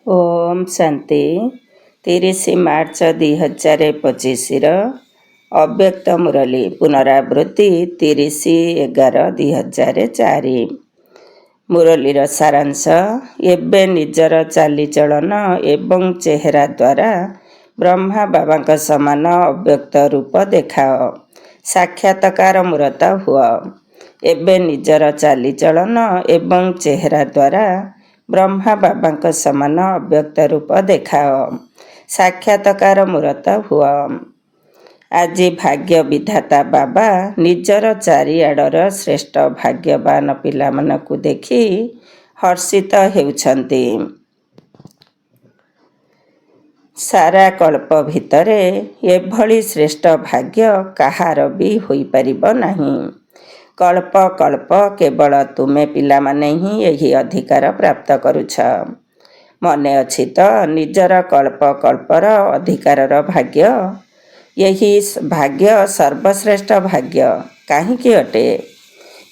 ଓମ୍ ଶାନ୍ତି 30 March 2025 ଅବ୍ୟକ୍ତ ମୁରଲୀ ପୁନରାବୃତ୍ତି 30/11/2004। ମୁରଲୀର ସାରାଂଶ। ଏବେ ନିଜର ଚାଲିଚଳନ ଏବଂ ଚେହେରା ଦ୍ୱାରା ବ୍ରହ୍ମା ବାବାଙ୍କ ସମାନ ଅବ୍ୟକ୍ତ ରୂପ ଦେଖାଅ। ସାକ୍ଷାତକାର ମୂରତ ହୁଅ। ଏବେ ନିଜର ଚାଲିଚଳନ ଏବଂ ଚେହେରା ଦ୍ୱାରା ବ୍ରହ୍ମା ବାବାଙ୍କ ସମାନ ଅବ୍ୟକ୍ତ ରୂପ ଦେଖାଅ। ସାକ୍ଷାତକାର ମୂରତ ହୁଅ। ଆଜି ଭାଗ୍ୟ ବିଧାତା ବାବା ନିଜର ଚାରିଆଡ଼ର ଶ୍ରେଷ୍ଠ ଭାଗ୍ୟବାନ ପିଲାମାନଙ୍କୁ ଦେଖି ହର୍ଷିତ ହେଉଛନ୍ତି। ସାରା କଳ୍ପ ଭିତରେ ଏଭଳି ଶ୍ରେଷ୍ଠ ଭାଗ୍ୟ କାହାର ବି ହୋଇପାରିବ ନାହିଁ। କଳ୍ପ କଳ୍ପ କେବଳ ତୁମେ ପିଲାମାନେ ହିଁ ଏହି ଅଧିକାର ପ୍ରାପ୍ତ କରୁଛ। ମନେ ଅଛି ତ ନିଜର କଳ୍ପ କଳ୍ପର ଅଧିକାରର ଭାଗ୍ୟ? ଏହି ଭାଗ୍ୟ ସର୍ବଶ୍ରେଷ୍ଠ ଭାଗ୍ୟ କାହିଁକି ଅଟେ?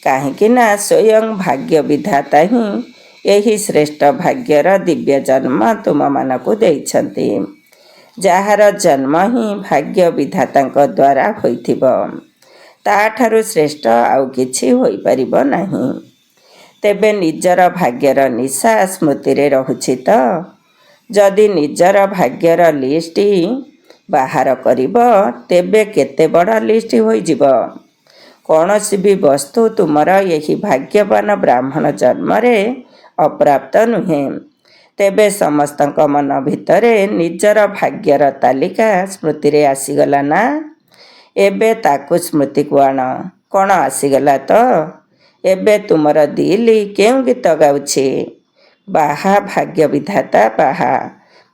କାହିଁକି ନା ସ୍ୱୟଂ ଭାଗ୍ୟ ବିଧାତା ହିଁ ଏହି ଶ୍ରେଷ୍ଠ ଭାଗ୍ୟର ଦିବ୍ୟ ଜନ୍ମ ତୁମମାନଙ୍କୁ ଦେଇଛନ୍ତି। ଯାହାର ଜନ୍ମ ହିଁ ଭାଗ୍ୟ ବିଧାତାଙ୍କ ଦ୍ୱାରା ହୋଇଥିବ, ତାଠାରୁ ଶ୍ରେଷ୍ଠ ଆଉ କିଛି ହୋଇପାରିବ ନାହିଁ। ତେବେ ନିଜର ଭାଗ୍ୟର ନିଶା ସ୍ମୃତିରେ ରହୁଛି ତ? ଯଦି ନିଜର ଭାଗ୍ୟର ଲିଷ୍ଟ ବାହାର କରିବ, ତେବେ କେତେ ବଡ଼ ଲିଷ୍ଟ ହୋଇଯିବ। କୌଣସି ବି ବସ୍ତୁ ତୁମର ଏହି ଭାଗ୍ୟବାନ ବ୍ରାହ୍ମଣ ଜନ୍ମରେ ଅପ୍ରାପ୍ତ ନୁହେଁ। ତେବେ ସମସ୍ତଙ୍କ ମନ ଭିତରେ ନିଜର ଭାଗ୍ୟର ତାଲିକା ସ୍ମୃତିରେ ଆସିଗଲା ନା? ଏବେ ତାକୁ ସ୍ମୃତିକୁ ଆଣ। କ'ଣ ଆସିଗଲା ତ? ଏବେ ତୁମର ଦିଲ କେଉଁ ଗୀତ ଗାଉଛି? ବାହା ଭାଗ୍ୟ ବିଧାତା ବାହା,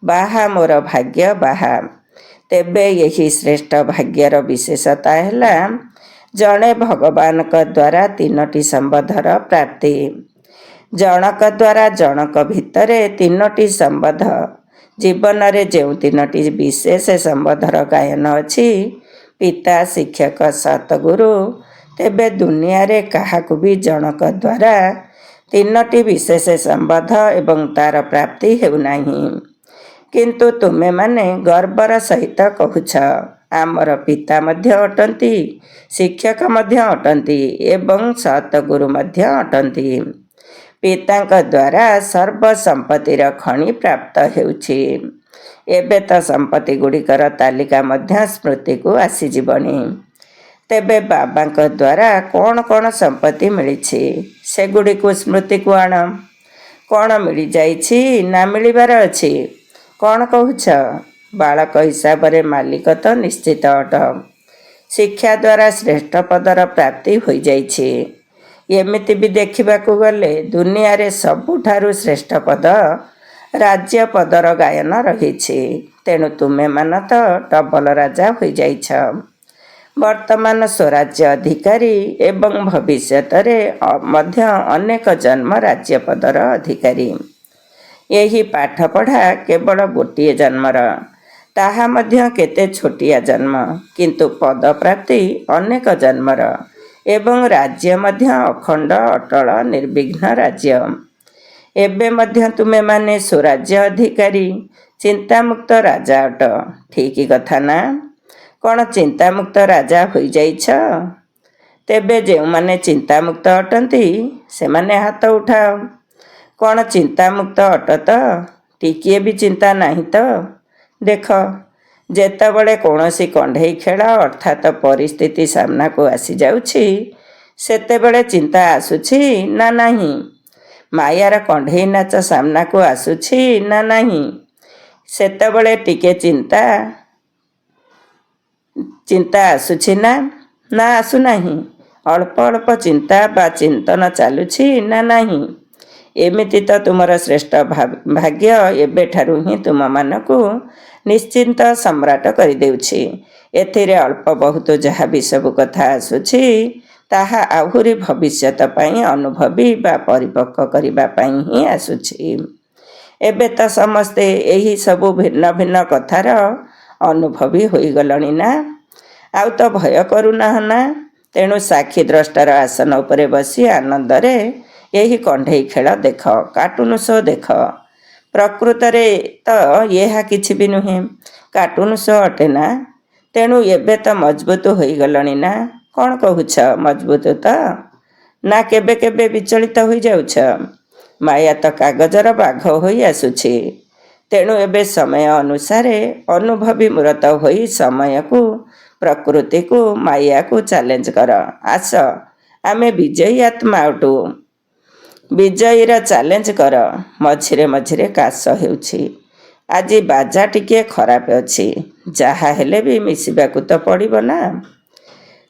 ବାହା ମୋର ଭାଗ୍ୟ ବାହା। ତେବେ ଏହି ଶ୍ରେଷ୍ଠ ଭାଗ୍ୟର ବିଶେଷତା ହେଲା ଜଣେ ଭଗବାନଙ୍କ ଦ୍ୱାରା 3ଟି ସମ୍ବନ୍ଧର ପ୍ରାପ୍ତି। ଜଣକ ଦ୍ୱାରା ଜଣକ ଭିତରେ 3ଟି ସମ୍ବନ୍ଧ। ଜୀବନରେ ଯେଉଁ 3ଟି ବିଶେଷ ସମ୍ବନ୍ଧର ଗାୟନ ଅଛି, ପିତା, ଶିକ୍ଷକ, ସତଗୁରୁ, ତେବେ ଦୁନିଆରେ କାହାକୁ ବି ଜଣକ ଦ୍ୱାରା 3ଟି ବିଶେଷ ସମ୍ବନ୍ଧ ଏବଂ ତାର ପ୍ରାପ୍ତି ହେଉନାହିଁ। କିନ୍ତୁ ତୁମେମାନେ ଗର୍ବର ସହିତ କହୁଛ, ଆମର ପିତା ମଧ୍ୟ ଅଟନ୍ତି, ଶିକ୍ଷକ ମଧ୍ୟ ଅଟନ୍ତି ଏବଂ ସତଗୁରୁ ମଧ୍ୟ ଅଟନ୍ତି। ପିତାଙ୍କ ଦ୍ୱାରା ସର୍ବ ସମ୍ପତ୍ତିର ଖଣି ପ୍ରାପ୍ତ ହେଉଛି। ଏବେ ତ ସମ୍ପତ୍ତି ଗୁଡ଼ିକର ତାଲିକା ମଧ୍ୟ ସ୍ମୃତିକୁ ଆସିଯିବଣି। ତେବେ ବାବାଙ୍କ ଦ୍ୱାରା କ'ଣ କ'ଣ ସମ୍ପତ୍ତି ମିଳିଛି, ସେଗୁଡ଼ିକୁ ସ୍ମୃତିକୁ ଆଣ। କ'ଣ ମିଳିଯାଇଛି ନା ମିଳିବାର ଅଛି? କ'ଣ କହୁଛ? ବାଳକ ହିସାବରେ ମାଲିକ ତ ନିଶ୍ଚିତ ଅଟ। ଶିକ୍ଷା ଦ୍ୱାରା ଶ୍ରେଷ୍ଠ ପଦର ପ୍ରାପ୍ତି ହୋଇଯାଇଛି। ଏମିତି ବି ଦେଖିବାକୁ ଗଲେ ଦୁନିଆରେ ସବୁଠାରୁ ଶ୍ରେଷ୍ଠ ପଦ ରାଜ୍ୟ ପଦର ଗାୟନ ରହିଛି। ତେଣୁ ତୁମେମାନେ ତ ଡବଲ ରାଜା ହୋଇଯାଇଛ। ବର୍ତ୍ତମାନ ସ୍ୱରାଜ୍ୟ ଅଧିକାରୀ ଏବଂ ଭବିଷ୍ୟତରେ ମଧ୍ୟ ଅନେକ ଜନ୍ମ ରାଜ୍ୟ ପଦର ଅଧିକାରୀ। ଏହି ପାଠପଢ଼ା କେବଳ ଗୋଟିଏ ଜନ୍ମର, ତାହା ମଧ୍ୟ କେତେ ଛୋଟିଆ ଜନ୍ମ, କିନ୍ତୁ ପଦ ପ୍ରାପ୍ତି ଅନେକ ଜନ୍ମର ଏବଂ ରାଜ୍ୟ ମଧ୍ୟ ଅଖଣ୍ଡ ଅଟଳ ନିର୍ବିଘ୍ନ ରାଜ୍ୟ। ଏବେ ମଧ୍ୟ ତୁମେମାନେ ସ୍ୱରାଜ୍ୟ ଅଧିକାରୀ, ଚିନ୍ତାମୁକ୍ତ ରାଜା ଅଟ। ଠିକ କଥା ନା? କ'ଣ ଚିନ୍ତାମୁକ୍ତ ରାଜା ହୋଇଯାଇଛ? ତେବେ ଯେଉଁମାନେ ଚିନ୍ତାମୁକ୍ତ ଅଟନ୍ତି ସେମାନେ ହାତ ଉଠାଅ। କ'ଣ ଚିନ୍ତାମୁକ୍ତ ଅଟ ତ? ଟିକିଏ ବି ଚିନ୍ତା ନାହିଁ ତ? ଦେଖ, ଯେତେବେଳେ କୌଣସି କଣ୍ଢେଇ ଖେଳ ଅର୍ଥାତ୍ ପରିସ୍ଥିତି ସାମ୍ନାକୁ ଆସିଯାଉଛି, ସେତେବେଳେ ଚିନ୍ତା ଆସୁଛି ନା ନାହିଁ? ମାୟାର କଣ୍ଢେଇ ନାଚ ସାମ୍ନାକୁ ଆସୁଛି ନା ନାହିଁ? ସେତେବେଳେ ଟିକେ ଚିନ୍ତା ଆସୁଛି ନା ଆସୁନାହିଁ? ଅଳ୍ପ ଅଳ୍ପ ଚିନ୍ତା ବା ଚିନ୍ତନ ଚାଲୁଛି ନା ନାହିଁ? ଏମିତି ତ ତୁମର ଶ୍ରେଷ୍ଠ ଭାଗ୍ୟ ଏବେଠାରୁ ହିଁ ତୁମମାନଙ୍କୁ ନିଶ୍ଚିନ୍ତ ସମ୍ରାଟ କରିଦେଉଛି। ଏଥିରେ ଅଳ୍ପ ବହୁତ ଯାହା ବି ସବୁ କଥା ଆସୁଛି, ତାହା ଆହୁରି ଭବିଷ୍ୟତ ପାଇଁ ଅନୁଭବୀ ବା ପରିପକ୍ୱ କରିବା ପାଇଁ ହିଁ ଆସୁଛି। ଏବେ ତ ସମସ୍ତେ ଏହି ସବୁ ଭିନ୍ନ ଭିନ୍ନ କଥାର ଅନୁଭବୀ ହୋଇଗଲଣି ନା? ଆଉ ତ ଭୟ କରୁନାହଁ ନା? ତେଣୁ ସାକ୍ଷୀ ଦ୍ରଷ୍ଟାର ଆସନ ଉପରେ ବସି ଆନନ୍ଦରେ ଏହି କଣ୍ଢେଇ ଖେଳ ଦେଖ, କାର୍ଟୁନ ଶୋ ଦେଖ। ପ୍ରକୃତରେ ତ ଏହା କିଛି ବି ନୁହେଁ, କାର୍ଟୁନ ଶୋ ଅଟେ ନା। ତେଣୁ ଏବେ ତ ମଜବୁତ ହୋଇଗଲଣି ନା। କ'ଣ କହୁଛ, ମଜବୁତ ତ? ନା କେବେ କେବେ ବିଚଳିତ ହୋଇଯାଉଛ? ମାୟା ତ କାଗଜର ବାଘ ହୋଇ ଆସୁଛି। ତେଣୁ ଏବେ ସମୟ ଅନୁସାରେ ଅନୁଭବୀ ମୂରତ ହୋଇ ସମୟକୁ, ପ୍ରକୃତିକୁ, ମାୟାକୁ ଚ୍ୟାଲେଞ୍ଜ କର। ଆସ, ଆମେ ବିଜୟୀ ଆତ୍ମା ଅଟୁ। ବିଜୟୀର ଚ୍ୟାଲେଞ୍ଜ କର। ମଝିରେ ମଝିରେ କାଶ ହେଉଛି। ଆଜି ବାଜା ଟିକିଏ ଖରାପ ଅଛି। ଯାହା ହେଲେ ବି ମିଶିବାକୁ ତ ପଡ଼ିବ ନା।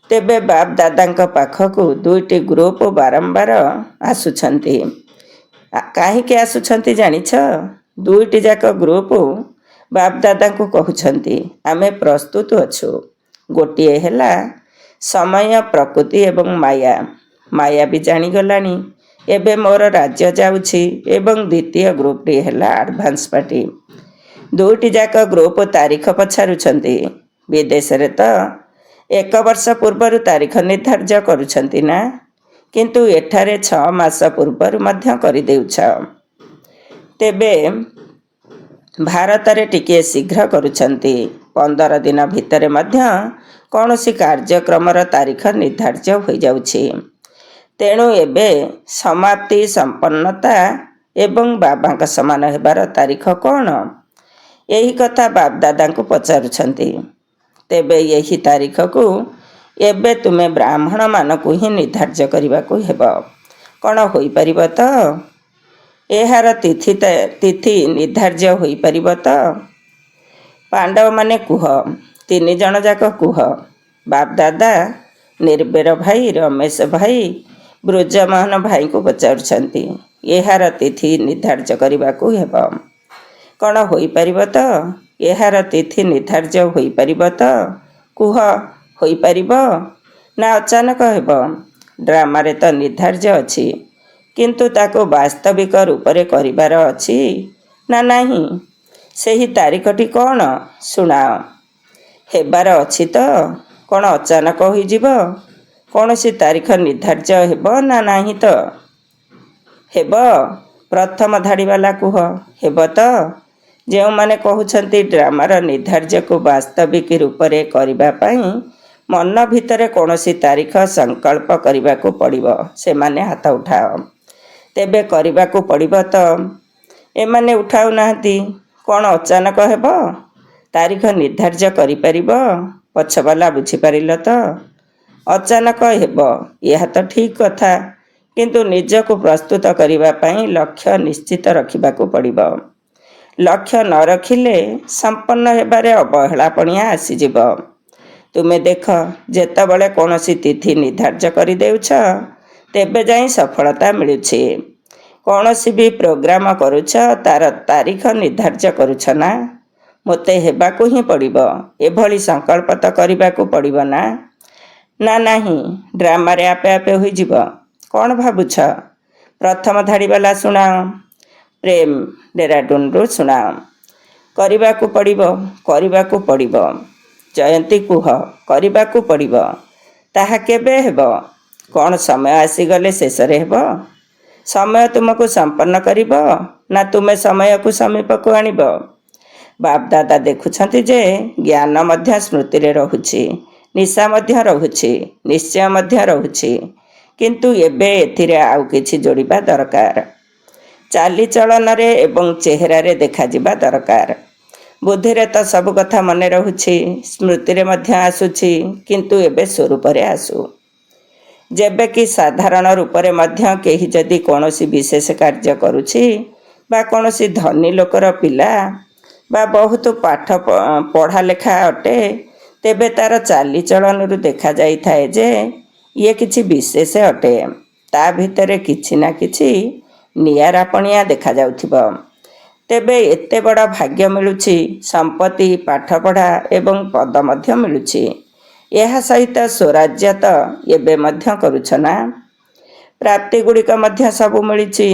ତେବେ ବାପ ଦାଦାଙ୍କ ପାଖକୁ ଦୁଇଟି ଗ୍ରୁପ ବାରମ୍ବାର ଆସୁଛନ୍ତି। କାହିଁକି ଆସୁଛନ୍ତି ଜାଣିଛ? ଦୁଇଟି ଯାକ ଗ୍ରୁପ ବାପ ଦାଦାଙ୍କୁ କହୁଛନ୍ତି, ଆମେ ପ୍ରସ୍ତୁତ ଅଛୁ। ଗୋଟିଏ ହେଲା ସମୟ, ପ୍ରକୃତି ଏବଂ ମାୟା। ମାୟା ବି ଜାଣିଗଲାଣି ଏବେ ମୋର ରାଜ୍ୟ ଯାଉଛି। ଏବଂ ଦ୍ୱିତୀୟ ଗ୍ରୁପଟି ହେଲା ଆଡ଼ଭାନ୍ସ ପାର୍ଟି। ଦୁଇଟି ଯାକ ଗ୍ରୁପ ତାରିଖ ପଚାରୁଛନ୍ତି। ବିଦେଶରେ ତ 1 ବର୍ଷ ପୂର୍ବରୁ ତାରିଖ ନିର୍ଦ୍ଧାର୍ଯ୍ୟ କରୁଛନ୍ତି ନା, କିନ୍ତୁ ଏଠାରେ 6 ମାସ ପୂର୍ବରୁ ମଧ୍ୟ କରିଦେଉଛ। ତେବେ ଭାରତରେ ଟିକିଏ ଶୀଘ୍ର କରୁଛନ୍ତି। 15 ଦିନ ଭିତରେ ମଧ୍ୟ କୌଣସି କାର୍ଯ୍ୟକ୍ରମର ତାରିଖ ନିର୍ଦ୍ଧାର୍ଯ୍ୟ ହୋଇଯାଉଛି। ତେଣୁ ଏବେ ସମାପ୍ତି, ସମ୍ପନ୍ନତା ଏବଂ ବାବାଙ୍କ ସମାନ ହେବାର ତାରିଖ କ'ଣ? ଏହି କଥା ବାପଦାଦାଙ୍କୁ ପଚାରୁଛନ୍ତି। ତେବେ ଏହି ତାରିଖକୁ ଏବେ ତୁମେ ବ୍ରାହ୍ମଣମାନଙ୍କୁ ହିଁ ନିର୍ଦ୍ଧାର୍ଯ୍ୟ କରିବାକୁ ହେବ। କ'ଣ ହୋଇପାରିବ ତ? ଏହାର ତିଥି ନିର୍ଦ୍ଧାର୍ଯ୍ୟ ହୋଇପାରିବ ତ? ପାଣ୍ଡବମାନେ କୁହ, 3 ଜଣ ଯାକ କୁହ। ବାପଦାଦା ନିର୍ବେର ଭାଇ, ରମେଶ ଭାଇ, ବ୍ରଜମୋହନ ଭାଇଙ୍କୁ ପଚାରୁଛନ୍ତି। ଏହାର ତିଥି ନିର୍ଦ୍ଧାର୍ଯ୍ୟ କରିବାକୁ ହେବ। କ'ଣ ହୋଇପାରିବ ତ? ଏହାର ତିଥି ନିର୍ଦ୍ଧାର୍ଯ୍ୟ ହୋଇପାରିବ ତ? କୁହ, ହୋଇପାରିବ ନା ଅଚାନକ ହେବ? ଡ୍ରାମାରେ ତ ନିର୍ଦ୍ଧାର୍ଯ୍ୟ ଅଛି, କିନ୍ତୁ ତାକୁ ବାସ୍ତବିକ ରୂପରେ କରିବାର ଅଛି ନା ନାହିଁ? ସେହି ତାରିଖଟି କ'ଣ ଶୁଣାଅ। ହେବାର ଅଛି ତ? କ'ଣ ଅଚାନକ ହୋଇଯିବ? କୌଣସି ତାରିଖ ନିର୍ଦ୍ଧାର୍ଯ୍ୟ ହେବ ନା ନାହିଁ ତ? ହେବ। ପ୍ରଥମ ଧାଡ଼ିବାଲା କୁହ, ହେବ ତ? ଯେଉଁମାନେ କହୁଛନ୍ତି ଡ୍ରାମାର ନିର୍ଦ୍ଧାର୍ଯ୍ୟକୁ ବାସ୍ତବିକ ରୂପରେ କରିବା ପାଇଁ ମନ ଭିତରେ କୌଣସି ତାରିଖ ସଂକଳ୍ପ କରିବାକୁ ପଡ଼ିବ, ସେମାନେ ହାତ ଉଠାଅ। ତେବେ କରିବାକୁ ପଡ଼ିବ ତ? ଏମାନେ ଉଠାଉନାହାନ୍ତି। କ'ଣ ଅଚାନକ ହେବ? ତାରିଖ ନିର୍ଦ୍ଧାର୍ଯ୍ୟ କରିପାରିବ? ପଛବାଲା ବୁଝିପାରିଲ ତ? ଅଚାନକ ହେବ, ଏହା ତ ଠିକ୍ କଥା, କିନ୍ତୁ ନିଜକୁ ପ୍ରସ୍ତୁତ କରିବା ପାଇଁ ଲକ୍ଷ୍ୟ ନିଶ୍ଚିତ ରଖିବାକୁ ପଡ଼ିବ। ଲକ୍ଷ୍ୟ ନ ରଖିଲେ ସମ୍ପନ୍ନ ହେବାରେ ଅବହେଳାପଣିଆ ଆସିଯିବ। ତୁମେ ଦେଖ, ଯେତେବେଳେ କୌଣସି ତିଥି ନିର୍ଦ୍ଧାର୍ଯ୍ୟ କରିଦେଉଛ, ତେବେ ଯାଇ ସଫଳତା ମିଳୁଛି। କୌଣସି ବି ପ୍ରୋଗ୍ରାମ କରୁଛ, ତାର ତାରିଖ ନିର୍ଦ୍ଧାର୍ଯ୍ୟ କରୁଛ ନା? ମୋତେ ହେବାକୁ ହିଁ ପଡ଼ିବ, ଏଭଳି ସଂକଳ୍ପ ତ କରିବାକୁ ପଡ଼ିବ ନା? ନା ନାହିଁ, ଡ୍ରାମାରେ ଆପେ ଆପେ ହୋଇଯିବ? କ'ଣ ଭାବୁଛ? ପ୍ରଥମ ଧାଡ଼ିବାଲା ଶୁଣାଅ। ପ୍ରେମ ଡେରାଡୁନରୁ ଶୁଣାଅ। କରିବାକୁ ପଡ଼ିବ, କରିବାକୁ ପଡ଼ିବ। ଜୟନ୍ତୀ କୁହ, କରିବାକୁ ପଡ଼ିବ। ତାହା କେବେ ହେବ? କ'ଣ ସମୟ ଆସିଗଲେ ଶେଷରେ ହେବ? ସମୟ ତୁମକୁ ସମ୍ପନ୍ନ କରିବ ନା ତୁମେ ସମୟକୁ ସମୀପକୁ ଆଣିବ? ବାପଦାଦା ଦେଖୁଛନ୍ତି ଯେ ଜ୍ଞାନ ମଧ୍ୟ ସ୍ମୃତିରେ ରହୁଛି, ନିଶା ମଧ୍ୟ ରହୁଛି, ନିଶ୍ଚୟ ମଧ୍ୟ ରହୁଛି, କିନ୍ତୁ ଏବେ ଏଥିରେ ଆଉ କିଛି ଯୋଡ଼ିବା ଦରକାର। ଚାଲିଚଳନରେ ଏବଂ ଚେହେରାରେ ଦେଖାଯିବା ଦରକାର। ବୁଦ୍ଧିରେ ତ ସବୁ କଥା ମନେ ରହୁଛି, ସ୍ମୃତିରେ ମଧ୍ୟ ଆସୁଛି, କିନ୍ତୁ ଏବେ ସ୍ୱରୂପରେ ଆସୁ। ଯେବେ କି ସାଧାରଣ ରୂପରେ ମଧ୍ୟ କେହି ଯଦି କୌଣସି ବିଶେଷ କାର୍ଯ୍ୟ କରୁଛି ବା କୌଣସି ଧନୀ ଲୋକର ପିଲା ବା ବହୁତ ପାଠ ପଢ଼ା ଲେଖା ଅଟେ, ତେବେ ତାର ଚାଲିଚଳନରୁ ଦେଖାଯାଇଥାଏ ଯେ ଇଏ କିଛି ବିଶେଷ ଅଟେ। ତା ଭିତରେ କିଛି ନା କିଛି ନିଆରାପଣିଆ ଦେଖାଯାଉଥିବ। ତେବେ ଏତେ ବଡ଼ ଭାଗ୍ୟ ମିଳୁଛି, ସମ୍ପତ୍ତି, ପାଠପଢ଼ା ଏବଂ ପଦ ମଧ୍ୟ ମିଳୁଛି। ଏହା ସହିତ ସ୍ୱରାଜ୍ୟ ତ ଏବେ ମଧ୍ୟ କରୁଛ ନା? ପ୍ରାପ୍ତିଗୁଡ଼ିକ ମଧ୍ୟ ସବୁ ମିଳିଛି।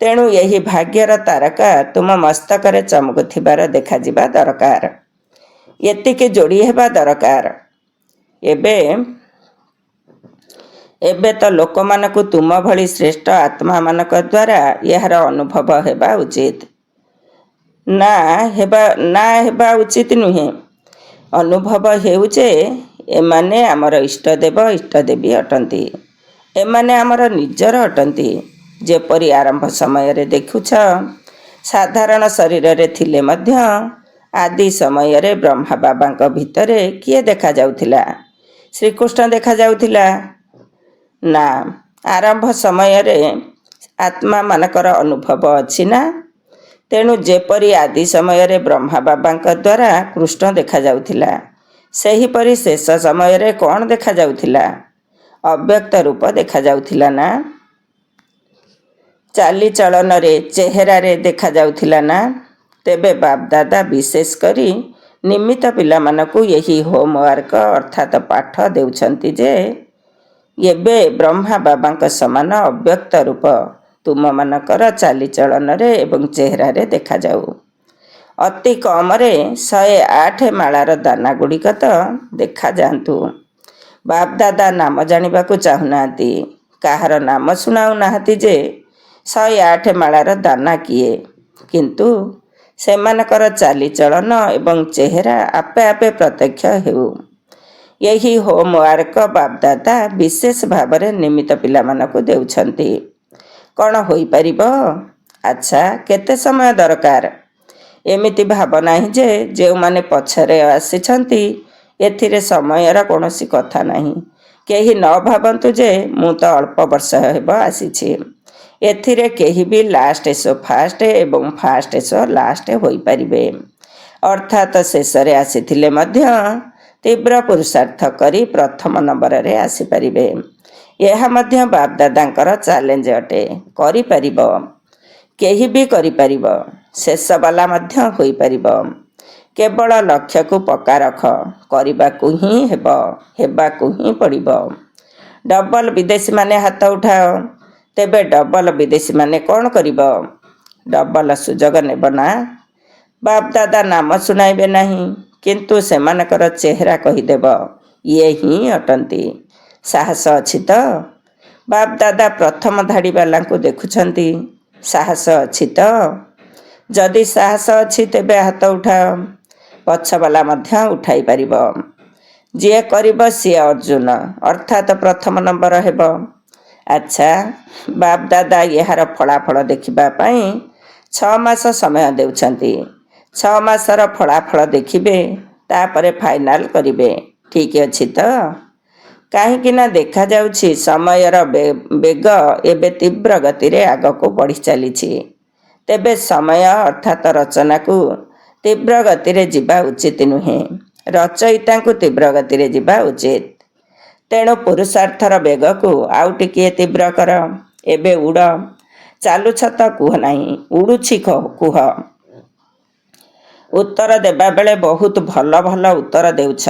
ତେଣୁ ଏହି ଭାଗ୍ୟର ତାରକା ତୁମ ମସ୍ତକରେ ଚମକୁଥିବାର ଦେଖାଯିବା ଦରକାର। ଏତିକି ଯୋଡ଼ି ହେବା ଦରକାର। ଏବେ ତ ଲୋକମାନଙ୍କୁ ତୁମ ଭଳି ଶ୍ରେଷ୍ଠ ଆତ୍ମାମାନଙ୍କ ଦ୍ୱାରା ଏହାର ଅନୁଭବ ହେବା ଉଚିତ। ନା ହେବା ଉଚିତ ନୁହେଁ। ଅନୁଭବ ହେଉ ଯେ ଏମାନେ ଆମର ଇଷ୍ଟଦେବ ଇଷ୍ଟଦେବୀ ଅଟନ୍ତି। ଏମାନେ ଆମର ନିଜର ଅଟନ୍ତି। ଯେପରି ଆରମ୍ଭ ସମୟରେ ଦେଖୁଛ, ସାଧାରଣ ଶରୀରରେ ଥିଲେ ମଧ୍ୟ ଆଦି ସମୟରେ ବ୍ରହ୍ମା ବାବାଙ୍କ ଭିତରେ କିଏ ଦେଖାଯାଉଥିଲା? ଶ୍ରୀକୃଷ୍ଣ ଦେଖାଯାଉଥିଲା? ନା, ଆରମ୍ଭ ସମୟରେ ଆତ୍ମାମାନଙ୍କର ଅନୁଭବ ଅଛି ନା? ତେଣୁ ଯେପରି ଆଦି ସମୟରେ ବ୍ରହ୍ମା ବାବାଙ୍କ ଦ୍ୱାରା କୃଷ୍ଣ ଦେଖାଯାଉଥିଲା, ସେହିପରି ଶେଷ ସମୟରେ କ'ଣ ଦେଖାଯାଉଥିଲା? ଅବ୍ୟକ୍ତ ରୂପ ଦେଖାଯାଉଥିଲା ନା? ଚାଲିଚଳନରେ, ଚେହେରାରେ ଦେଖାଯାଉଥିଲା ନା? ତେବେ ବାପଦାଦା ବିଶେଷ କରି ନିମିତ୍ତ ପିଲାମାନଙ୍କୁ ଏହି ହୋମୱାର୍କ ଅର୍ଥାତ୍ ପାଠ ଦେଉଛନ୍ତି ଯେ ଏବେ ବ୍ରହ୍ମା ବାବାଙ୍କ ସମାନ ଅବ୍ୟକ୍ତ ରୂପ ତୁମମାନଙ୍କର ଚାଲିଚଳନରେ ଏବଂ ଚେହେରାରେ ଦେଖାଯାଉ। ଅତି କମରେ 108 ମାଳାର ଦାନା ଗୁଡ଼ିକ ତ ଦେଖାଯାଆନ୍ତୁ। ବାପଦାଦା ନାମ ଜାଣିବାକୁ ଚାହୁଁନାହାନ୍ତି, କାହାର ନାମ ଶୁଣାଉନାହାନ୍ତି ଯେ 108 ମାଳାର ଦାନା କିଏ, କିନ୍ତୁ ସେମାନଙ୍କର ଚାଲିଚଳନ ଏବଂ ଚେହେରା ଆପେ ଆପେ ପ୍ରତ୍ୟକ୍ଷ ହେଉ। ଏହି ହୋମୱାର୍କ ବାପଦାଦା ବିଶେଷ ଭାବରେ ନିମିତ୍ତ ପିଲାମାନଙ୍କୁ ଦେଉଛନ୍ତି। କ'ଣ ହୋଇପାରିବ? ଆଚ୍ଛା, କେତେ ସମୟ ଦରକାର? ଏମିତି ଭାବ ନାହିଁ ଯେ ଯେଉଁମାନେ ପଛରେ ଆସିଛନ୍ତି ଏଥିରେ ସମୟର କୌଣସି କଥା ନାହିଁ। କେହି ନ ଭାବନ୍ତୁ ଯେ ମୁଁ ତ ଅଳ୍ପ ବର୍ଷ ହେବ ଆସିଛି। ଏଥିରେ କେହି ବି ଲାଷ୍ଟ ଶୋ ଫାଷ୍ଟ ଏବଂ ଫାଷ୍ଟ ଶୋ ଲାଷ୍ଟ ହୋଇପାରିବେ। ଅର୍ଥାତ୍ ଶେଷରେ ଆସିଥିଲେ ମଧ୍ୟ ତୀବ୍ର ପୁରୁଷାର୍ଥ କରି ପ୍ରଥମ ନମ୍ବରରେ ଆସିପାରିବେ। ଏହା ମଧ୍ୟ ବାପଦାଦାଙ୍କର ଚ୍ୟାଲେଞ୍ଜ ଅଟେ। କରିପାରିବ, କେହି ବି କରିପାରିବ। ଶେଷବାଲା ମଧ୍ୟ ହୋଇପାରିବ। କେବଳ ଲକ୍ଷ୍ୟକୁ ପକ୍କା ରଖ। କରିବାକୁ ହିଁ ହେବ, ହେବାକୁ ହିଁ ପଡ଼ିବ। ଡବଲ ବିଦେଶୀମାନେ ହାତ ଉଠାଅ। ତେବେ ଡବଲ ବିଦେଶୀମାନେ କ'ଣ କରିବ? ଡବଲ ସୁଯୋଗ ନେବ ନା? ବାପଦାଦା ନାମ ଶୁଣାଇବେ ନାହିଁ, କିନ୍ତୁ ସେମାନଙ୍କର ଚେହେରା କହିଦେବ ଇଏ ହିଁ ଅଟନ୍ତି। ସାହସ ଅଛି ତ? ବାପଦାଦା ପ୍ରଥମ ଧାଡ଼ିବାଲାଙ୍କୁ ଦେଖୁଛନ୍ତି। ସାହସ ଅଛି ତ? ଯଦି ସାହସ ଅଛି ତେବେ ହାତ ଉଠାଅ। ପଛବାଲା ମଧ୍ୟ ଉଠାଇ ପାରିବ। ଯିଏ କରିବ ସିଏ ଅର୍ଜୁନ, ଅର୍ଥାତ୍ ପ୍ରଥମ ନମ୍ବର ହେବ। ଆଚ୍ଛା, ବାପଦାଦା ଏହାର ଫଳାଫଳ ଦେଖିବା ପାଇଁ 6 ମାସ ସମୟ ଦେଉଛନ୍ତି। 6 ମାସର ଫଳାଫଳ ଦେଖିବେ, ତାପରେ ଫାଇନାଲ କରିବେ। ଠିକ୍ ଅଛି ତ? କାହିଁକି ନା ଦେଖାଯାଉଛି ସମୟର ବେଗ ଏବେ ତୀବ୍ର ଗତିରେ ଆଗକୁ ବଢ଼ି ଚାଲିଛି। ତେବେ ସମୟ ଅର୍ଥାତ୍ ରଚନାକୁ ତୀବ୍ର ଗତିରେ ଯିବା ଉଚିତ ନୁହେଁ, ରଚୟିତାଙ୍କୁ ତୀବ୍ର ଗତିରେ ଯିବା ଉଚିତ। ତେଣୁ ପୁରୁଷାର୍ଥର ବେଗକୁ ଆଉ ଟିକିଏ ତୀବ୍ର କର। ଏବେ ଉଡ଼। ଚାଲୁଛ ତ କୁହ ନାହିଁ, ଉଡ଼ୁଛି କୁହ। ଉତ୍ତର ଦେବାବେଳେ ବହୁତ ଭଲ ଭଲ ଉତ୍ତର ଦେଉଛ।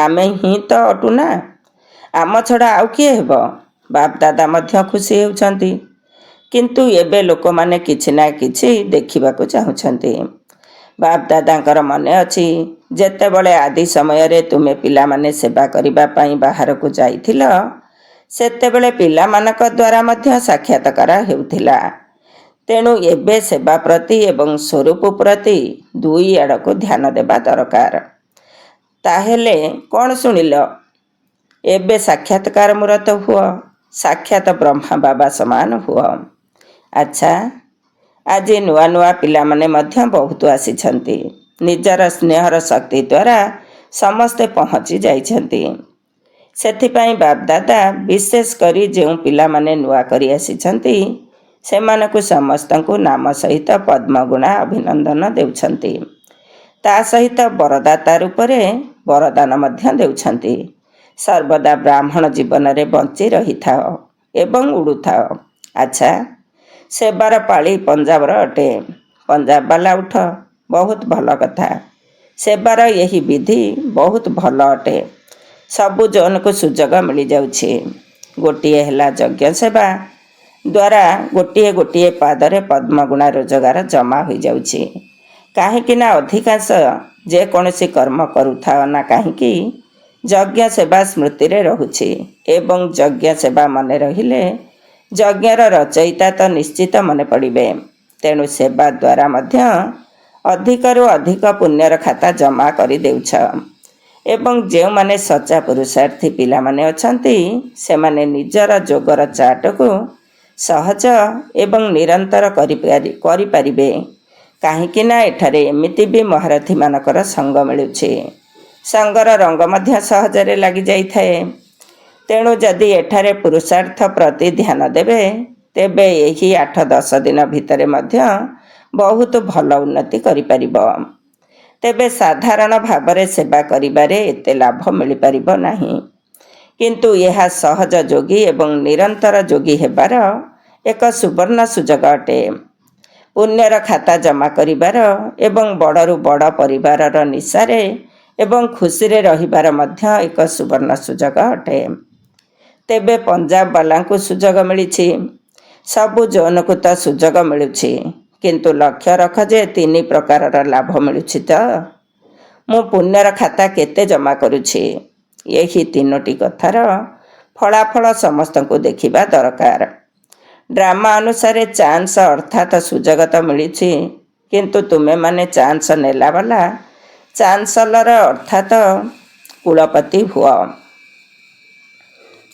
ଆମେ ହିଁ ତ ଅଟୁ ନା? ଆମ ଛଡ଼ା ଆଉ କିଏ ହେବ? ବାପଦାଦା ମଧ୍ୟ ଖୁସି ହେଉଛନ୍ତି। କିନ୍ତୁ ଏବେ ଲୋକମାନେ କିଛି ନା କିଛି ଦେଖିବାକୁ ଚାହୁଁଛନ୍ତି। ବାପଦାଦାଙ୍କର ମନେ ଅଛି, ଯେତେବେଳେ ଆଦି ସମୟରେ ତୁମେ ପିଲାମାନେ ସେବା କରିବା ପାଇଁ ବାହାରକୁ ଯାଇଥିଲ, ସେତେବେଳେ ପିଲାମାନଙ୍କ ଦ୍ୱାରା ମଧ୍ୟ ସାକ୍ଷାତକାର ହେଉଥିଲା। ତେଣୁ ଏବେ ସେବା ପ୍ରତି ଏବଂ ସ୍ୱରୂପ ପ୍ରତି ଦୁଇ ଆଡ଼କୁ ଧ୍ୟାନ ଦେବା ଦରକାର। ତାହେଲେ କ'ଣ ଶୁଣିଲ? ଏବେ ସାକ୍ଷାତକାର ମୂରତ ହୁଅ, ସାକ୍ଷାତ ବ୍ରହ୍ମା ବାବା ସମାନ ହୁଅ। ଆଚ୍ଛା, ଆଜି ନୂଆ ନୂଆ ପିଲାମାନେ ମଧ୍ୟ ବହୁତ ଆସିଛନ୍ତି। ନିଜର ସ୍ନେହର ଶକ୍ତି ଦ୍ୱାରା ସମସ୍ତେ ପହଞ୍ଚି ଯାଇଛନ୍ତି। ସେଥିପାଇଁ ବାପଦାଦା ବିଶେଷ କରି ଯେଉଁ ପିଲାମାନେ ନୂଆ କରି ଆସିଛନ୍ତି ସେମାନଙ୍କୁ ସମସ୍ତଙ୍କୁ ନାମ ସହିତ ପଦ୍ମଗୁଣା ଅଭିନନ୍ଦନ ଦେଉଛନ୍ତି। ତା ସହିତ ବରଦାତା ରୂପରେ ବରଦାନ ମଧ୍ୟ ଦେଉଛନ୍ତି। ସର୍ବଦା ବ୍ରାହ୍ମଣ ଜୀବନରେ ବଞ୍ଚି ରହିଥାଅ ଏବଂ ଉଡ଼ୁଥାଅ। ଆଚ୍ଛା, ସେବାର ପାଳି ପଞ୍ଜାବର ଅଟେ। ପଞ୍ଜାବ ବାଲା ଉଠ। ବହୁତ ଭଲ କଥା। ସେବାର ଏହି ବିଧି ବହୁତ ଭଲ ଅଟେ। ସବୁ ଜୋନ୍କୁ ସୁଯୋଗ ମିଳିଯାଉଛି। ଗୋଟିଏ ହେଲା ଯଜ୍ଞ ସେବା ଦ୍ୱାରା ଗୋଟିଏ ଗୋଟିଏ ପାଦରେ ପଦ୍ମଗୁଣା ରୋଜଗାର ଜମା ହୋଇଯାଉଛି। କାହିଁକି ନା ଅଧିକାଂଶ ଯେକୌଣସି କର୍ମ କରୁଥାଅ ନା କାହିଁକି, ଯଜ୍ଞ ସେବା ସ୍ମୃତିରେ ରହୁଛି ଏବଂ ଯଜ୍ଞ ସେବା ମନେ ରହିଲେ ଯଜ୍ଞର ରଚୟିତା ତ ନିଶ୍ଚିତ ମନେ ପଡ଼ିବେ। ତେଣୁ ସେବା ଦ୍ୱାରା ମଧ୍ୟ ଅଧିକରୁ ଅଧିକ ପୁଣ୍ୟର ଖାତା ଜମା କରିଦେଉଛ ଏବଂ ଯେଉଁମାନେ ସଚ୍ଚା ପୁରୁଷାର୍ଥୀ ପିଲାମାନେ ଅଛନ୍ତି ସେମାନେ ନିଜର ଯୋଗର ଚାର୍ଟକୁ ସହଜ ଏବଂ ନିରନ୍ତର କରିପାରିବେ। କାହିଁକି ନା ଏଠାରେ ଏମିତି ବି ମହାରଥୀମାନଙ୍କର ସଙ୍ଗ ମିଳୁଛି। ସଙ୍ଗର ରଙ୍ଗ ମଧ୍ୟ ସହଜରେ ଲାଗିଯାଇଥାଏ। ତେଣୁ ଯଦି ଏଠାରେ ପୁରୁଷାର୍ଥ ପ୍ରତି ଧ୍ୟାନ ଦେବେ ତେବେ ଏହି 8-10 ଦିନ ଭିତରେ ମଧ୍ୟ ବହୁତ ଭଲ ଉନ୍ନତି କରିପାରିବ। ତେବେ ସାଧାରଣ ଭାବରେ ସେବା କରିବାରେ ଏତେ ଲାଭ ମିଳିପାରିବ ନାହିଁ, କିନ୍ତୁ ଏହା ସହଜ ଯୋଗୀ ଏବଂ ନିରନ୍ତର ଯୋଗୀ ହେବାର ଏକ ସୁବର୍ଣ୍ଣ ସୁଯୋଗ ଅଟେ। ପୁଣ୍ୟର ଖାତା ଜମା କରିବାର ଏବଂ ବଡ଼ରୁ ବଡ଼ ପରିବାରର ନିଶାରେ ଏବଂ ଖୁସିରେ ରହିବାର ମଧ୍ୟ ଏକ ସୁବର୍ଣ୍ଣ ସୁଯୋଗ ଅଟେ। ତେବେ ପଞ୍ଜାବ ବାଲାଙ୍କୁ ସୁଯୋଗ ମିଳିଛି, ସବୁ ଜୋନ୍କୁ ତ ସୁଯୋଗ ମିଳୁଛି, କିନ୍ତୁ ଲକ୍ଷ୍ୟ ରଖ ଯେ 3 ପ୍ରକାରର ଲାଭ ମିଳୁଛି ତ। ମୁଁ ପୁଣ୍ୟର ଖାତା କେତେ ଜମା କରୁଛି, ଏହି 3ଟି କଥାର ଫଳାଫଳ ସମସ୍ତଙ୍କୁ ଦେଖିବା ଦରକାର। ଡ୍ରାମା ଅନୁସାରେ ଚାନ୍ସ ଅର୍ଥାତ୍ ସୁଯୋଗ ତ ମିଳିଛି, କିନ୍ତୁ ତୁମେମାନେ ଚାନ୍ସ ନେଲାବାଲା ଚାନ୍ସଲର ଅର୍ଥାତ୍ କୁଳପତି ହୁଅ।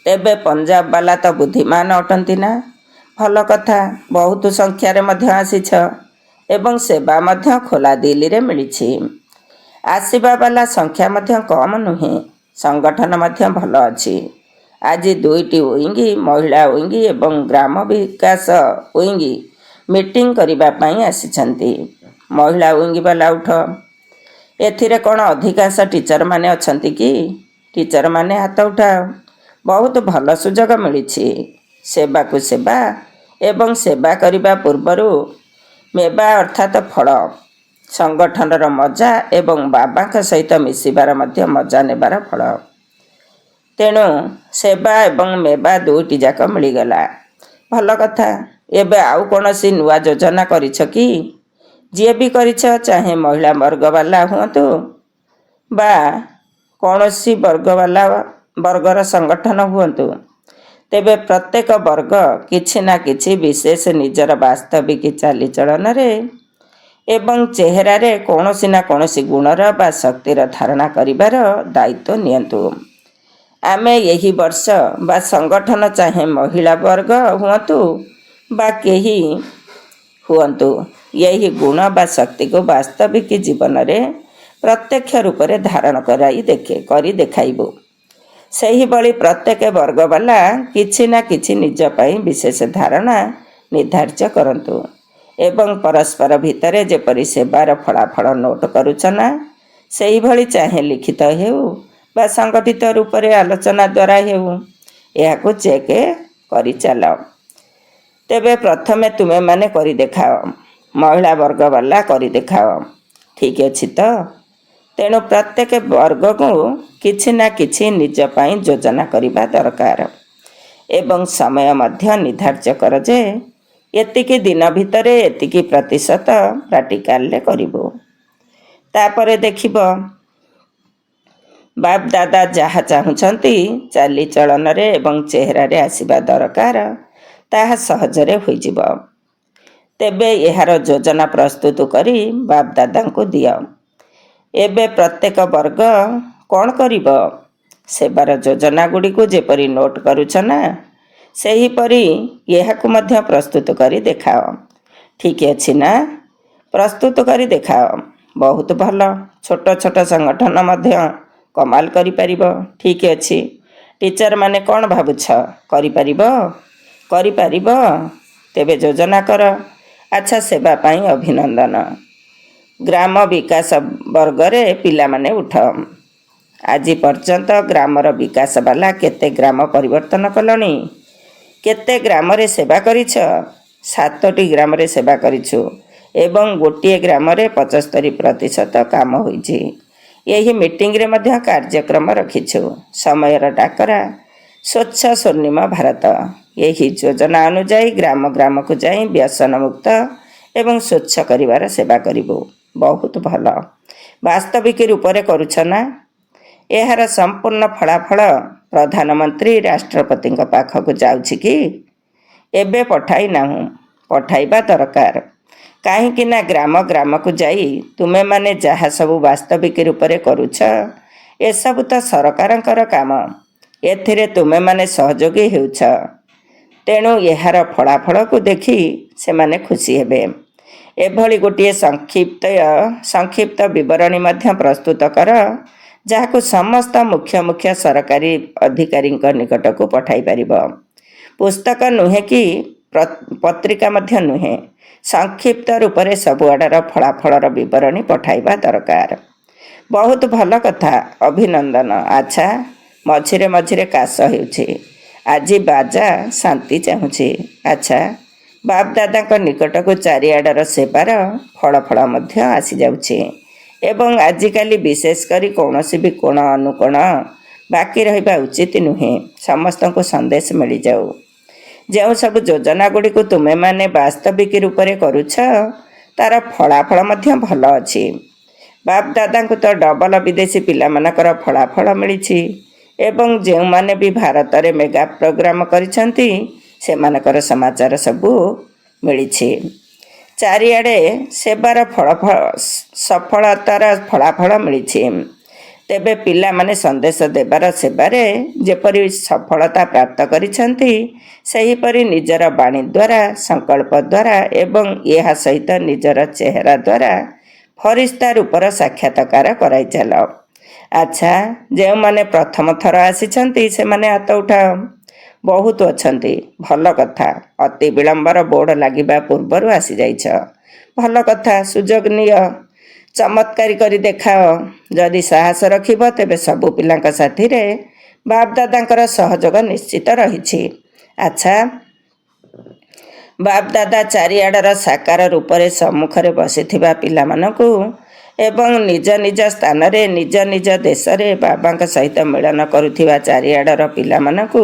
ତେବେ ପଞ୍ଜାବ ବାଲା ତ ବୁଦ୍ଧିମାନ ଅଟନ୍ତି ନା? ଭଲ କଥା, ବହୁତ ସଂଖ୍ୟାରେ ମଧ୍ୟ ଆସିଛ ଏବଂ ସେବା ମଧ୍ୟ ଖୋଲା ଦିଲ୍ଲୀରେ ମିଳିଛି। ଆସିବା ବାଲା ସଂଖ୍ୟା ମଧ୍ୟ କମ୍ ନୁହେଁ। ସଂଗଠନ ମଧ୍ୟ ଭଲ ଅଛି। ଆଜି 2ଟି ୱିଙ୍ଗ, ମହିଳା ୱିଙ୍ଗ ଏବଂ ଗ୍ରାମ ବିକାଶ ୱିଙ୍ଗ ମିଟିଂ କରିବା ପାଇଁ ଆସିଛନ୍ତି। ମହିଳା ୱିଙ୍ଗ ବାଲା ଉଠ। ଏଥିରେ କ'ଣ ଅଧିକାଂଶ ଟିଚରମାନେ ଅଛନ୍ତି କି? ଟିଚରମାନେ ହାତ ଉଠାଅ। ବହୁତ ଭଲ ସୁଯୋଗ ମିଳିଛି। ସେବାକୁ ସେବା ଏବଂ ସେବା କରିବା ପୂର୍ବରୁ ମେବା ଅର୍ଥାତ୍ ଫଳ, ସଂଗଠନର ମଜା ଏବଂ ବାବାଙ୍କ ସହିତ ମିଶିବାର ମଧ୍ୟ ମଜା ନେବାର ଫଳ। ତେଣୁ ସେବା ଏବଂ ମେବା 2ଟି ଯାକ ମିଳିଗଲା। ଭଲ କଥା। ଏବେ ଆଉ କୌଣସି ନୂଆ ଯୋଜନା କରିଛ କି? ଯିଏ ବି କରିଛ, ଚାହେଁ ମହିଳା ବର୍ଗବାଲା ହୁଅନ୍ତୁ ବା କୌଣସି ବର୍ଗର ସଂଗଠନ ହୁଅନ୍ତୁ, ତେବେ ପ୍ରତ୍ୟେକ ବର୍ଗ କିଛି ନା କିଛି ବିଶେଷ ନିଜର ବାସ୍ତବିକ ଚାଲିଚଳନରେ ଏବଂ ଚେହେରାରେ କୌଣସି ନା କୌଣସି ଗୁଣର ବା ଶକ୍ତିର ଧାରଣା କରିବାର ଦାୟିତ୍ୱ ନିଅନ୍ତୁ। ଆମେ ଏହି ବର୍ଷ ବା ସଂଗଠନ ଚାହେଁ ମହିଳା ବର୍ଗ ହୁଅନ୍ତୁ ବା କେହି ହୁଅନ୍ତୁ, ଏହି ଗୁଣ ବା ଶକ୍ତିକୁ ବାସ୍ତବିକ ଜୀବନରେ ପ୍ରତ୍ୟକ୍ଷ ରୂପରେ ଧାରଣ କରି ଦେଖାଇବୁ। ସେହିଭଳି ପ୍ରତ୍ୟେକ ବର୍ଗବାଲା କିଛି ନା କିଛି ନିଜ ପାଇଁ ବିଶେଷ ଧାରଣା ନିର୍ଦ୍ଧାରିତ କରନ୍ତୁ ଏବଂ ପରସ୍ପର ଭିତରେ ଯେପରି ସେବାର ଫଳାଫଳ ନୋଟ କରୁଛ ନା, ସେହିଭଳି ଚାହେଁ ଲିଖିତ ହେଉ ବା ସଂଗଠିତ ରୂପରେ ଆଲୋଚନା ଦ୍ୱାରା ହେଉ, ଏହାକୁ ଚେକ୍ କରି ଚାଲ। ତେବେ ପ୍ରଥମେ ତୁମେମାନେ କରି ଦେଖାଅ। ମହିଳା ବର୍ଗବାଲା କରି ଦେଖାଅ। ଠିକ୍ ଅଛି ତ? ତେଣୁ ପ୍ରତ୍ୟେକ ବର୍ଗକୁ କିଛି ନା କିଛି ନିଜ ପାଇଁ ଯୋଜନା କରିବା ଦରକାର ଏବଂ ସମୟ ମଧ୍ୟ ନିର୍ଦ୍ଧାରିତ କର ଯେ ଏତିକି ଦିନ ଭିତରେ ଏତିକି ପ୍ରତିଶତ ପ୍ରାକ୍ଟିକାଲରେ କରିବୁ। ତାପରେ ଦେଖିବ ବାପ ଦାଦା ଯାହା ଚାହୁଁଛନ୍ତି ଚାଲିଚଳନରେ ଏବଂ ଚେହେରାରେ ଆସିବା ଦରକାର, ତାହା ସହଜରେ ହୋଇଯିବ। ତେବେ ଏହାର ଯୋଜନା ପ୍ରସ୍ତୁତ କରି ବାପ ଦାଦାଙ୍କୁ ଦିଅ। ଏବେ ପ୍ରତ୍ୟେକ ବର୍ଗ କ'ଣ କରିବ? ସେବାର ଯୋଜନାଗୁଡ଼ିକୁ ଯେପରି ନୋଟ କରୁଛ ନା, ସେହିପରି ଏହାକୁ ମଧ୍ୟ ପ୍ରସ୍ତୁତ କରି ଦେଖାଅ। ଠିକ୍ ଅଛି ନା? ପ୍ରସ୍ତୁତ କରି ଦେଖାଅ। ବହୁତ ଭଲ। ଛୋଟ ଛୋଟ ସଂଗଠନ ମଧ୍ୟ କମାଲ କରିପାରିବ। ଠିକ୍ ଅଛି। ଟିଚରମାନେ କ'ଣ ଭାବୁଛ? କରିପାରିବ? କରିପାରିବ? ତେବେ ଯୋଜନା କର। ଆଚ୍ଛା, ସେବା ପାଇଁ ଅଭିନନ୍ଦନ। ଗ୍ରାମ ବିକାଶ ବର୍ଗରେ ପିଲାମାନେ ଉଠ। ଆଜି ପର୍ଯ୍ୟନ୍ତ ଗ୍ରାମର ବିକାଶ ବାଲା କେତେ ଗ୍ରାମ ପରିବର୍ତ୍ତନ କଲଣି? କେତେ ଗ୍ରାମରେ ସେବା କରିଛ? 7ଟି ଗ୍ରାମରେ ସେବା କରିଛୁ ଏବଂ ଗୋଟିଏ ଗ୍ରାମରେ 75% କାମ ହୋଇଛି। ଏହି ମିଟିଂରେ ମଧ୍ୟ କାର୍ଯ୍ୟକ୍ରମ ରଖିଛୁ। ସମୟର ଡାକରା ସ୍ୱଚ୍ଛ ସ୍ୱର୍ଣ୍ଣିମ ଭାରତ। ଏହି ଯୋଜନା ଅନୁଯାୟୀ ଗ୍ରାମ ଗ୍ରାମକୁ ଯାଇ ବ୍ୟସନମୁକ୍ତ ଏବଂ ସ୍ୱଚ୍ଛ କରିବାର ସେବା କରିବୁ। ବହୁତ ଭଲ। ବାସ୍ତବିକ ରୂପରେ କରୁଛ ନା? ଏହାର ସମ୍ପୂର୍ଣ୍ଣ ଫଳାଫଳ ପ୍ରଧାନମନ୍ତ୍ରୀ ରାଷ୍ଟ୍ରପତିଙ୍କ ପାଖକୁ ଯାଉଛି କି? ଏବେ ପଠାଇ ନାହୁଁ, ପଠାଇବା ଦରକାର, କାହିଁକିନା ଗ୍ରାମ ଗ୍ରାମକୁ ଯାଇ ତୁମେମାନେ ଯାହା ସବୁ ବାସ୍ତବିକ ରୂପରେ କରୁଛ, ଏସବୁ ତ ସରକାରଙ୍କର କାମ। ଏଥିରେ ତୁମେମାନେ ସହଯୋଗୀ ହେଉଛ। ତେଣୁ ଏହାର ଫଳାଫଳକୁ ଦେଖି ସେମାନେ ଖୁସି ହେବେ। ଏଭଳି ଗୋଟିଏ ସଂକ୍ଷିପ୍ତ ବିବରଣୀ ମଧ୍ୟ ପ୍ରସ୍ତୁତ କର, ଯାହାକୁ ସମସ୍ତ ମୁଖ୍ୟ ମୁଖ୍ୟ ସରକାରୀ ଅଧିକାରୀଙ୍କ ନିକଟକୁ ପଠାଇ ପାରିବ। ପୁସ୍ତକ ନୁହେଁ କି ପତ୍ରିକା ମଧ୍ୟ ନୁହେଁ, ସଂକ୍ଷିପ୍ତ ରୂପରେ ସବୁଆଡ଼ର ଫଳାଫଳର ବିବରଣୀ ପଠାଇବା ଦରକାର। ବହୁତ ଭଲ କଥା, ଅଭିନନ୍ଦନ। ଆଚ୍ଛା, ମଝିରେ ମଝିରେ କାଶ ହେଉଛି। ଆଜି ବାଜା ଶାନ୍ତି ଚାହୁଁଛି। ଆଚ୍ଛା, ବାପଦାଦାଙ୍କ ନିକଟକୁ ଚାରିଆଡ଼ର ସେବାର ଫଳ ମଧ୍ୟ ଆସିଯାଉଛି ଏବଂ ଆଜିକାଲି ବିଶେଷ କରି କୌଣସି ବି କୋଣ ଅନୁକୋଣ ବାକି ରହିବା ଉଚିତ ନୁହେଁ। ସମସ୍ତଙ୍କୁ ସନ୍ଦେଶ ମିଳିଯାଉ। ଯେଉଁ ସବୁ ଯୋଜନା ଗୁଡ଼ିକୁ ତୁମେମାନେ ବାସ୍ତବିକ ରୂପରେ କରୁଛ, ତା'ର ଫଳାଫଳ ମଧ୍ୟ ଭଲ ଅଛି। ବାପଦାଦାଙ୍କୁ ତ ଡବଲ ବିଦେଶୀ ପିଲାମାନଙ୍କର ଫଳାଫଳ ମିଳିଛି ଏବଂ ଯେଉଁମାନେ ବି ଭାରତରେ ମେଗା ପ୍ରୋଗ୍ରାମ କରିଛନ୍ତି, ସେମାନଙ୍କର ସମାଚାର ସବୁ ମିଳିଛି। ଚାରିଆଡ଼େ ସେବାର ସଫଳତାର ଫଳାଫଳ ମିଳିଛି। ତେବେ ପିଲାମାନେ ସନ୍ଦେଶ ଦେବାର ସେବାରେ ଯେପରି ସଫଳତା ପ୍ରାପ୍ତ କରିଛନ୍ତି, ସେହିପରି ନିଜର ବାଣୀ ଦ୍ୱାରା, ସଂକଳ୍ପ ଦ୍ୱାରା ଏବଂ ଏହା ସହିତ ନିଜର ଚେହେରା ଦ୍ୱାରା ଫରିସ୍ତା ରୂପର ସାକ୍ଷାତକାର କରାଇ ଚାଲ। ଆଚ୍ଛା, ଯେଉଁମାନେ ପ୍ରଥମ ଥର ଆସିଛନ୍ତି ସେମାନେ ହାତ ଉଠାଅ। ବହୁତ ଅଛନ୍ତି। ଭଲ କଥା। ଅତି ବିଳମ୍ବର ବୋର୍ଡ଼ ଲାଗିବା ପୂର୍ବରୁ ଆସିଯାଇଛ। ଭଲ କଥା, ସୁଯୋଗ ନିଅ, ଚମତ୍କାରୀ କରି ଦେଖାଅ। ଯଦି ସାହସ ରଖିବ, ତେବେ ସବୁ ପିଲାଙ୍କ ସାଥିରେ ବାପଦାଦାଙ୍କର ସହଯୋଗ ନିଶ୍ଚିତ ରହିଛି। ଆଚ୍ଛା, ବାପଦାଦା ଚାରିଆଡ଼ର ସାକାର ରୂପରେ ସମ୍ମୁଖରେ ବସିଥିବା ପିଲାମାନଙ୍କୁ ଏବଂ ନିଜ ନିଜ ସ୍ଥାନରେ ନିଜ ନିଜ ଦେଶରେ ବାବାଙ୍କ ସହିତ ମିଳନ କରୁଥିବା ଚାରିଆଡ଼ର ପିଲାମାନଙ୍କୁ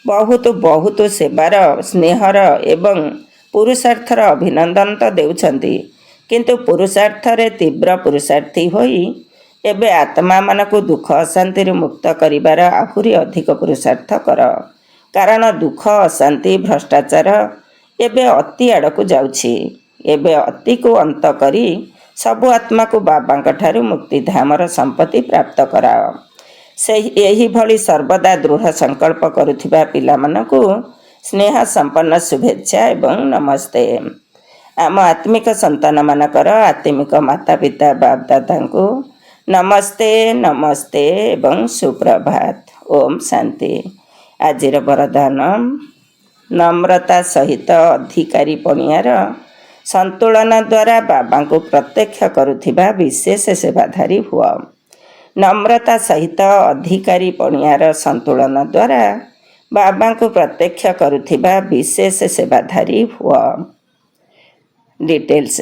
ବହୁତ ବହୁତ ସେବାର, ସ୍ନେହର ଏବଂ ପୁରୁଷାର୍ଥର ଅଭିନନ୍ଦନ ତ ଦେଉଛନ୍ତି, କିନ୍ତୁ ପୁରୁଷାର୍ଥରେ ତୀବ୍ର ପୁରୁଷାର୍ଥୀ ହୋଇ ଏବେ ଆତ୍ମାମାନଙ୍କୁ ଦୁଃଖ ଅଶାନ୍ତିରୁ ମୁକ୍ତ କରିବାର ଆହୁରି ଅଧିକ ପୁରୁଷାର୍ଥ କର। କାରଣ ଦୁଃଖ, ଅଶାନ୍ତି, ଭ୍ରଷ୍ଟାଚାର ଏବେ ଅତି ଆଡ଼କୁ ଯାଉଛି। ଏବେ ଅତିକୁ ଅନ୍ତ କରି ସବୁ ଆତ୍ମାକୁ ବାବାଙ୍କ ଠାରୁ ମୁକ୍ତିଧାମର ସମ୍ପତ୍ତି ପ୍ରାପ୍ତ କରାଅ। ଏହିଭଳି ସର୍ବଦା ଦୃଢ଼ ସଂକଳ୍ପ କରୁଥିବା ପିଲାମାନଙ୍କୁ ସ୍ନେହ ସମ୍ପନ୍ନ ଶୁଭେଚ୍ଛା ଏବଂ ନମସ୍ତେ। ଆମ ଆତ୍ମିକ ସନ୍ତାନମାନଙ୍କର ଆତ୍ମିକ ମାତା ପିତା ବାପଦାଦାଙ୍କୁ ନମସ୍ତେ, ନମସ୍ତେ ଏବଂ ସୁପ୍ରଭାତ। ଓମ୍ ଶାନ୍ତି। ଆଜିର ବରଦାନ, ନମ୍ରତା ସହିତ ଅଧିକାରୀ ପଣିଆର ସନ୍ତୁଳନ ଦ୍ୱାରା ବାବାଙ୍କୁ ପ୍ରତ୍ୟକ୍ଷ କରୁଥିବା ବିଶେଷ ସେବାଧାରୀ ହୁଅ। ନମ୍ରତା ସହିତ ଅଧିକାରୀ ପଣିଆର ସନ୍ତୁଳନ ଦ୍ୱାରା ବାବାଙ୍କୁ ପ୍ରତ୍ୟକ୍ଷ କରୁଥିବା ବିଶେଷ ସେବାଧାରୀ ହୁଅ। ଡିଟେଲ୍ସ: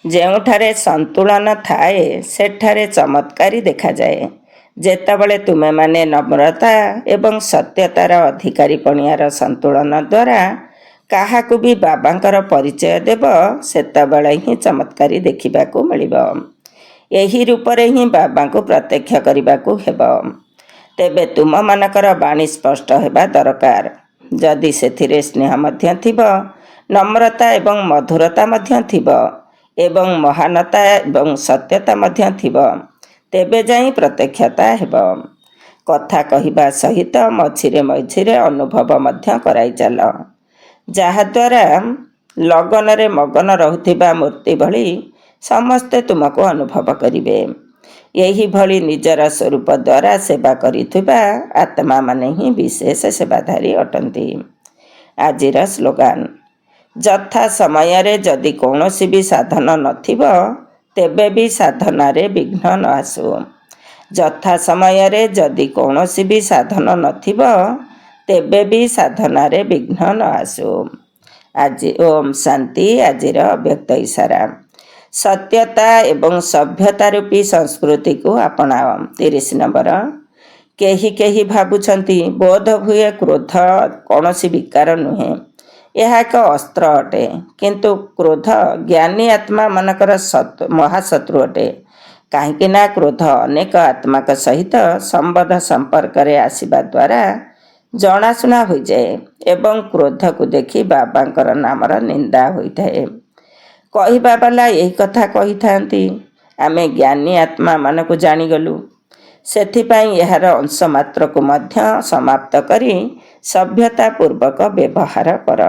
ଯେଉଁଠାରେ ସନ୍ତୁଳନ ଥାଏ, ସେଠାରେ ଚମତ୍କାରୀ ଦେଖାଯାଏ। ଯେତେବେଳେ ତୁମେମାନେ ନମ୍ରତା ଏବଂ ସତ୍ୟତାର ଅଧିକାରୀ ପଣିଆର ସନ୍ତୁଳନ ଦ୍ୱାରା କାହାକୁ ବି ବାବାଙ୍କର ପରିଚୟ ଦେବ, ସେତେବେଳେ ହିଁ ଚମତ୍କାରୀ ଦେଖିବାକୁ ମିଳିବ। ଏହି ରୂପରେ ହିଁ ବାବାଙ୍କୁ ପ୍ରତ୍ୟକ୍ଷ କରିବାକୁ ହେବ। ତେବେ ତୁମମାନଙ୍କର ବାଣୀ ସ୍ପଷ୍ଟ ହେବା ଦରକାର। ଯଦି ସେଥିରେ ସ୍ନେହ ମଧ୍ୟ ଥିବ, ନମ୍ରତା ଏବଂ ମଧୁରତା ମଧ୍ୟ ଥିବ ଏବଂ ମହାନତା ଏବଂ ସତ୍ୟତା ମଧ୍ୟ ଥିବ, ତେବେ ଯାଇ ପ୍ରତ୍ୟକ୍ଷତା ହେବ। କଥା କହିବା ସହିତ ମଝିରେ ମଝିରେ ଅନୁଭବ ମଧ୍ୟ କରାଇ ଚାଲ, ଯାହାଦ୍ୱାରା ଲଗନରେ ମଗନ ରହୁଥିବା ମୂର୍ତ୍ତି ଭଳି ସମସ୍ତେ ତୁମକୁ ଅନୁଭବ କରିବେ। ଏହିଭଳି ନିଜର ସ୍ୱରୂପ ଦ୍ୱାରା ସେବା କରୁଥିବା ଆତ୍ମାମାନେ ହିଁ ବିଶେଷ ସେବାଧାରୀ ଅଟନ୍ତି। ଆଜିର ସ୍ଲୋଗାନ: ଯଥା ସମୟରେ ଯଦି କୌଣସି ବି ସାଧନ ନଥିବ, ତେବେ ବି ସାଧନାରେ ବିଘ୍ନ ନ ଆସୁ। ଯଥା ସମୟରେ ଯଦି କୌଣସି ବି ସାଧନ ନଥିବ, ତେବେ ବି ସାଧନାରେ ବିଘ୍ନ ନ ଆସୁ। ଆଜି ଓମ୍ ଶାନ୍ତି। ଆଜିର ଅବ୍ୟକ୍ତ ଇସାରା: ସତ୍ୟତା ଏବଂ ସଭ୍ୟତା ରୂପୀ ସଂସ୍କୃତିକୁ ଆପଣାଅ। 30 ନମ୍ବର। କେହି କେହି ଭାବୁଛନ୍ତି ବୋଧହୁଏ କ୍ରୋଧ କୌଣସି ବିକାର ନୁହେଁ, ଏହା ଏକ ଅସ୍ତ୍ର ଅଟେ। କିନ୍ତୁ କ୍ରୋଧ ଜ୍ଞାନୀ ଆତ୍ମାମାନଙ୍କର ମହାଶତ୍ରୁ ଅଟେ। କାହିଁକିନା କ୍ରୋଧ ଅନେକ ଆତ୍ମାଙ୍କ ସହିତ ସମ୍ବନ୍ଧ ସମ୍ପର୍କରେ ଆସିବା ଦ୍ୱାରା ଜଣାଶୁଣା ହୋଇଯାଏ ଏବଂ କ୍ରୋଧକୁ ଦେଖି ବାବାଙ୍କର ନାମର ନିନ୍ଦା ହୋଇଥାଏ। କହିବା ବାଲା ଏହି କଥା କହିଥାନ୍ତି, ଆମେ ଜ୍ଞାନୀ ଆତ୍ମାମାନଙ୍କୁ ଜାଣିଗଲୁ, ସେଥିପାଇଁ ଏହାର ଅଂଶ ମାତ୍ରକୁ ମଧ୍ୟ ସମାପ୍ତ କରି ସଭ୍ୟତାପୂର୍ବକ ବ୍ୟବହାର କର।